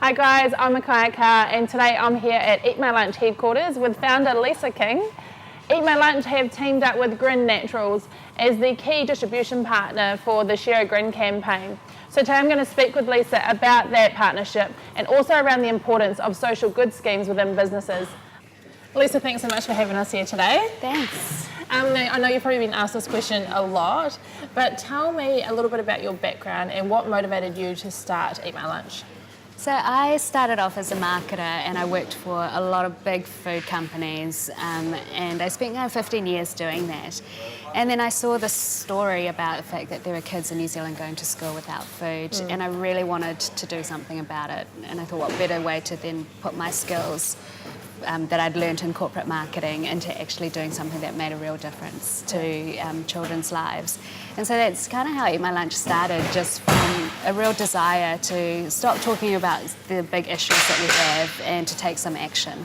Hi guys, I'm Makaia Carr and today I'm here at Eat My Lunch headquarters with founder Lisa King. Eat My Lunch have teamed up with Grin Naturals as the key distribution partner for this year A Grin Campaign. So today I'm going to speak with Lisa about that partnership and also around the importance of social good schemes within businesses. Lisa, thanks so much for having us here today. Thanks. I know you've probably been asked this question a lot, but tell me a little bit about your background and what motivated you to start Eat My Lunch. So I started off as a marketer and I worked for a lot of big food companies and I spent 15 years doing that. And then I saw this story about the fact that there were kids in New Zealand going to school without food and I really wanted to do something about it. And I thought what better way to then put my skills that I'd learnt in corporate marketing into actually doing something that made a real difference to children's lives. And so that's kind of how Eat My Lunch started, just from a real desire to stop talking about the big issues that we have and to take some action.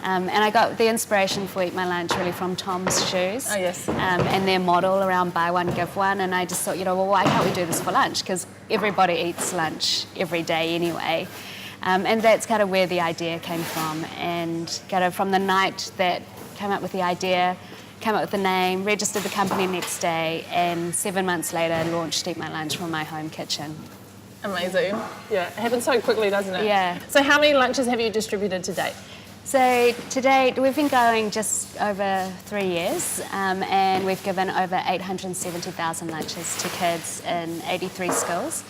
And I got the inspiration for Eat My Lunch really from Tom's Shoes. Oh, yes. And their model around buy one, give one. And I just thought, well, why can't we do this for lunch? Because everybody eats lunch every day anyway. And that's kind of where the idea came from. And kind of from the night that came up with the idea, came up with the name, registered the company next day, and 7 months later launched Eat My Lunch from my home kitchen. Amazing. Yeah, it happens so quickly, doesn't it? Yeah. So how many lunches have you distributed to date? So to date, we've been going just over 3 years, and we've given over 870,000 lunches to kids in 83 schools.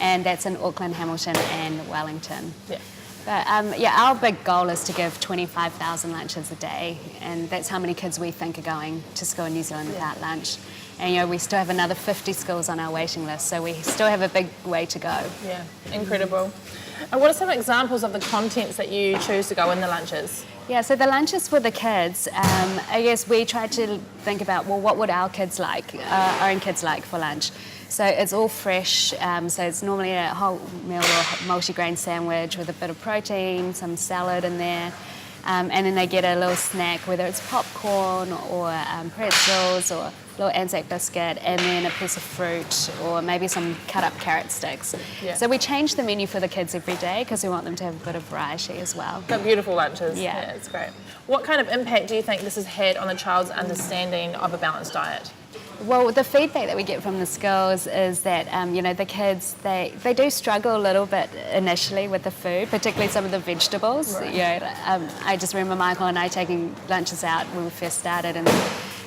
And that's in Auckland, Hamilton and Wellington. Yeah. But our big goal is to give 25,000 lunches a day, and that's how many kids we think are going to school in New Zealand without lunch. And we still have another 50 schools on our waiting list, so we still have a big way to go. Yeah, incredible. And what are some examples of the contents that you choose to go in the lunches? Yeah, so the lunches for the kids, I guess we tried to think about, well, what would our kids like, our own kids like for lunch? So it's all fresh, so it's normally a whole meal or multi-grain sandwich with a bit of protein, some salad in there, and then they get a little snack, whether it's popcorn or pretzels or a little Anzac biscuit, and then a piece of fruit or maybe some cut-up carrot sticks. Yeah. So we change the menu for the kids every day because we want them to have a bit of variety as well. They're beautiful lunches. Yeah, it's great. What kind of impact do you think this has had on the child's understanding of a balanced diet? Well, the feedback that we get from the schools is that, the kids, they do struggle a little bit initially with the food, particularly some of the vegetables. Right. I just remember Michael and I taking lunches out when we first started, and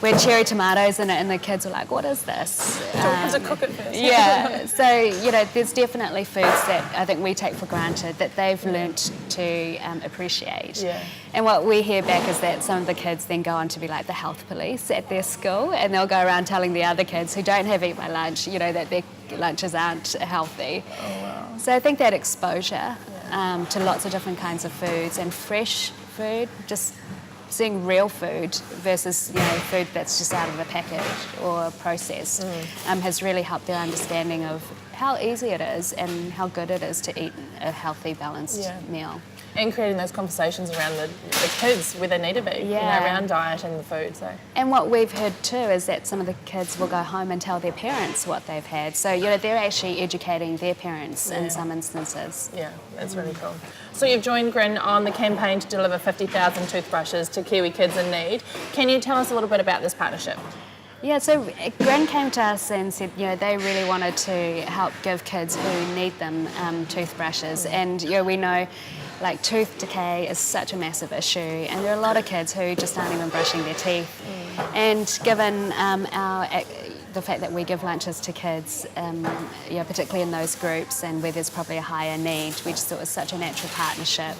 we had cherry tomatoes in it, and the kids were like, what is this? Have to cook it first. Yeah, so, there's definitely foods that I think we take for granted that they've learnt to appreciate. Yeah. And what we hear back is that some of the kids then go on to be like the health police at their school, and they'll go around telling the other kids who don't have Eat My Lunch, that their lunches aren't healthy. Oh, wow. So I think that exposure to lots of different kinds of foods and fresh food, just seeing real food versus food that's just out of a packet or processed, has really helped their understanding of how easy it is and how good it is to eat a healthy, balanced meal. And creating those conversations around the kids where they need to be, around diet and the food. So. And what we've heard too is that some of the kids will go home and tell their parents what they've had. So, they're actually educating their parents in some instances. Yeah, that's really cool. So you've joined Grin on the campaign to deliver 50,000 toothbrushes to Kiwi kids in need. Can you tell us a little bit about this partnership? Yeah, so Grin came to us and said, they really wanted to help give kids who need them toothbrushes. And, we know tooth decay is such a massive issue, and there are a lot of kids who just aren't even brushing their teeth. And given the fact that we give lunches to kids, particularly in those groups and where there's probably a higher need, we just thought it was such a natural partnership.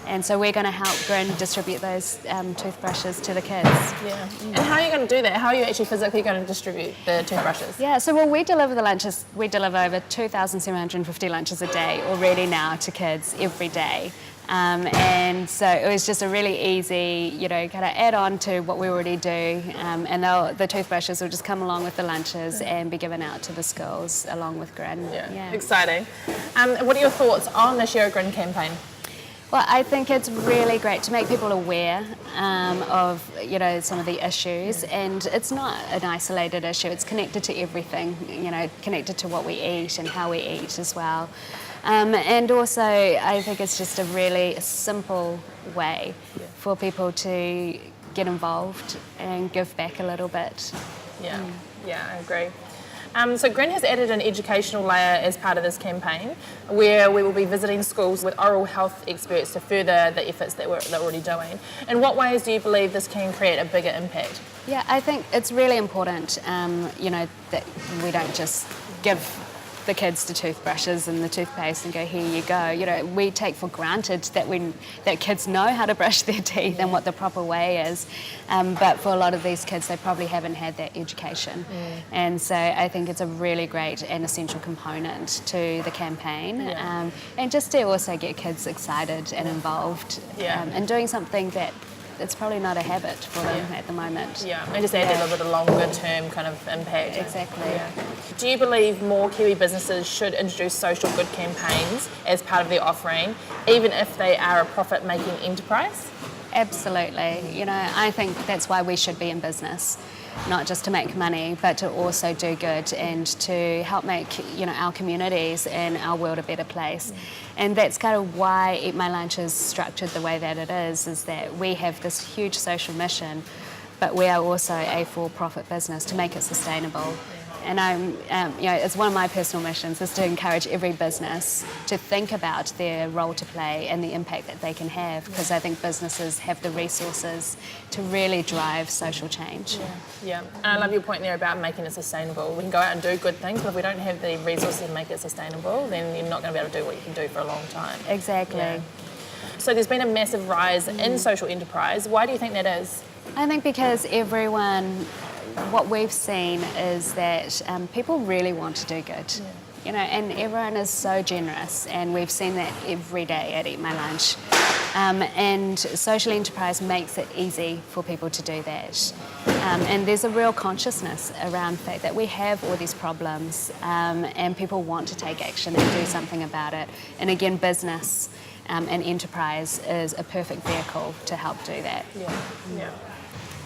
And so we're going to help Grin distribute those toothbrushes to the kids. Yeah. And how are you going to do that? How are you actually physically going to distribute the toothbrushes? Yeah, so we deliver the lunches. We deliver over 2,750 lunches a day already now to kids every day. And so it was just a really easy, kind of add on to what we already do. And the toothbrushes will just come along with the lunches and be given out to the schools along with Grin. Yeah. Exciting. What are your thoughts on this year A Grin campaign? Well, I think it's really great to make people aware of, some of the issues, and it's not an isolated issue. It's connected to everything, connected to what we eat and how we eat as well. And also, I think it's just a really simple way for people to get involved and give back a little bit. Yeah, I agree. So Grin has added an educational layer as part of this campaign, where we will be visiting schools with oral health experts to further the efforts that they're already doing. In what ways do you believe this can create a bigger impact? Yeah, I think it's really important, that we don't just give the kids the toothbrushes and the toothpaste and go, here you go. We take for granted that kids know how to brush their teeth and what the proper way is. But for a lot of these kids, they probably haven't had that education. And so I think it's a really great and essential component to the campaign. And just to also get kids excited and involved and doing something that it's probably not a habit for them at the moment. And just add a little bit of longer term kind of impact. Exactly. Do you believe more Kiwi businesses should introduce social good campaigns as part of their offering, even if they are a profit-making enterprise? Absolutely. I think that's why we should be in business, not just to make money, but to also do good and to help make our communities and our world a better place. And that's kind of why Eat My Lunch is structured the way that it is that we have this huge social mission, but we are also a for-profit business to make it sustainable. And it's one of my personal missions is to encourage every business to think about their role to play and the impact that they can have, because I think businesses have the resources to really drive social change. And I love your point there about making it sustainable. We can go out and do good things, but if we don't have the resources to make it sustainable, then you're not going to be able to do what you can do for a long time. Exactly. So there's been a massive rise in social enterprise. Why do you think that is? I think because what we've seen is that people really want to do good, and everyone is so generous, and we've seen that every day at Eat My Lunch. And social enterprise makes it easy for people to do that. And there's a real consciousness around the fact that we have all these problems, and people want to take action and do something about it. And again, business and enterprise is a perfect vehicle to help do that.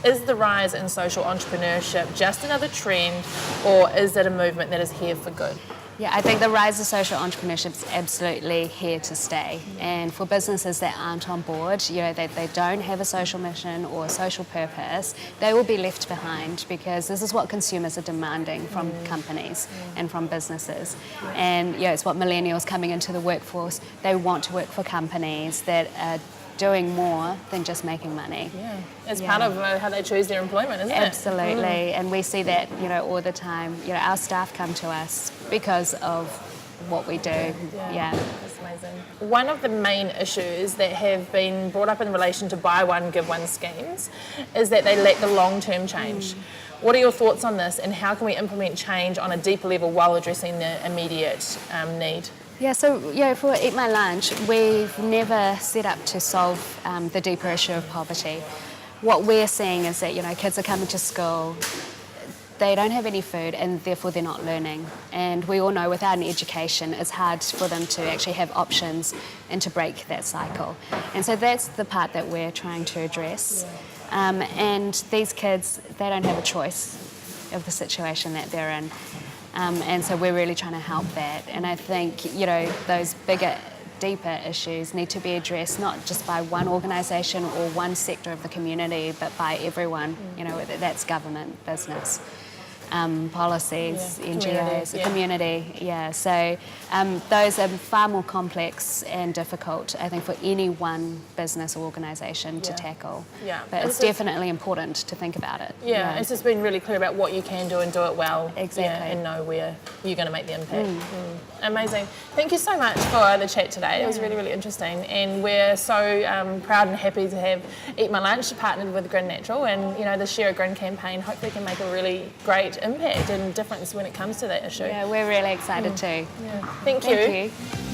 Is the rise in social entrepreneurship just another trend, or is it a movement that is here for good? Yeah, I think the rise of social entrepreneurship is absolutely here to stay. And for businesses that aren't on board, they don't have a social mission or a social purpose, they will be left behind, because this is what consumers are demanding from companies and from businesses. And it's what millennials coming into the workforce, they want to work for companies that are doing more than just making money. It's part of how they choose their employment, isn't it? Absolutely, and we see that all the time. Our staff come to us because of what we do. That's amazing. One of the main issues that have been brought up in relation to buy one, give one schemes is that they lack the long-term change. What are your thoughts on this, and how can we implement change on a deeper level while addressing the immediate need? So for Eat My Lunch, we've never set up to solve the deeper issue of poverty. What we're seeing is that kids are coming to school, they don't have any food, and therefore they're not learning. And we all know without an education, it's hard for them to actually have options and to break that cycle. And so that's the part that we're trying to address. And these kids, they don't have a choice of the situation that they're in. And so we're really trying to help that. And I think, those bigger, deeper issues need to be addressed not just by one organisation or one sector of the community, but by everyone, whether that's government, business, policies, NGOs, community. So those are far more complex and difficult, I think, for any one business or organisation to tackle. But it's definitely important to think about it. It's just been really clear about what you can do and do it well. Exactly. And know where you're going to make the impact. Amazing. Thank you so much for the chat today. It was really, really interesting. And we're so proud and happy to have Eat My Lunch partnered with Grin Natural, and the Share A Grin campaign hopefully can make a really great impact and difference when it comes to that issue. We're really excited too. Thank you. Thank you.